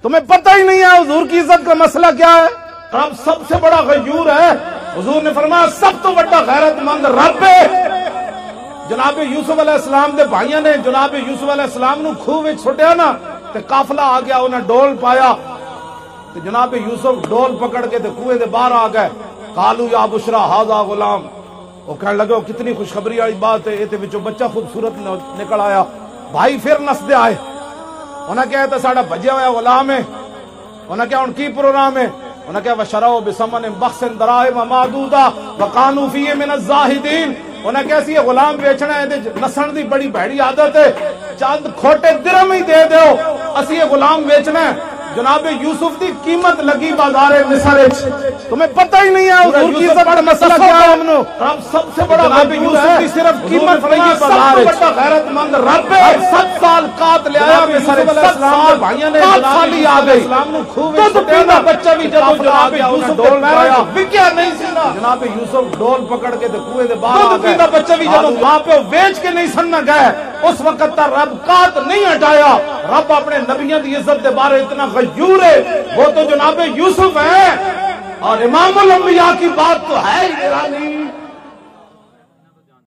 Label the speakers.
Speaker 1: تمہیں پتہ ہی نہیں ہے حضور کی عزت کا مسئلہ کیا ہے؟ رب سب سے بڑا غیور ہے. حضور نے فرمایا سب تو بڑا غیرت مند رب ہے. جناب یوسف علیہ السلام دے بھائیاں نے جناب یوسف علیہ السلام نو خوہ وچ چھٹیا نا تے قافلہ آ گیا, انہیں ڈول پایا تے جناب یوسف ڈول پکڑ کے تے کنویں دے باہر آ گئے. قالوا یا بشرا ھذا غلام, وہ کہنے لگے کتنی خوشخبری والی بات ہے, یہ وچوں بچہ خوبصورت نکل آیا. بھائی پھر نسدے آئے, انہیں کہا تو ساڈا بھجیا ہوا غلام ہے. انہیں کہا ہن کی پروگرام ہے؟ انہیں کہا وشروا بثمن بخس دراہم معدودہ وکانوا فیہ من الزاہدین. انہیں کہا سی غلام بیچنا ہے, نسن دی بڑی بھڑی عادت ہے, چند کھوٹے درہم ہی دے دیو اسی یہ غلام بیچنا ہے. جناب یوسف دی قیمت لگی بازار مصر وچ. تمہیں پتہ ہی نہیں ہے حضور کی عزت کا مسئلہ کیا ہے؟ رب سب سے بڑا جناب یوسف کی صرف قیمت لگی بازار وچ. بڑا غیرت مند رب ہے. 7 سال قات لے آیا مصر وچ. 7 سال بھائیاں نے جناب آ گئے اسلام نو خوب چھوٹا بچہ بھی جب جناب یوسف ڈول پایا وکیا نہیں سی نا. جناب یوسف ڈول پکڑ کے تے کنویں دے باہر آ گئے. بچہ بھی جب وہاں پہ بیچ کے نہیں سننا گئے اس وقت تک رب قات نہیں ہٹایا. رب اپنے نبیوں دی عزت دے بارے اتنا غیور ہے, وہ تو جناب یوسف ہے. اور امام الانبیاء کی بات تو ہے ہی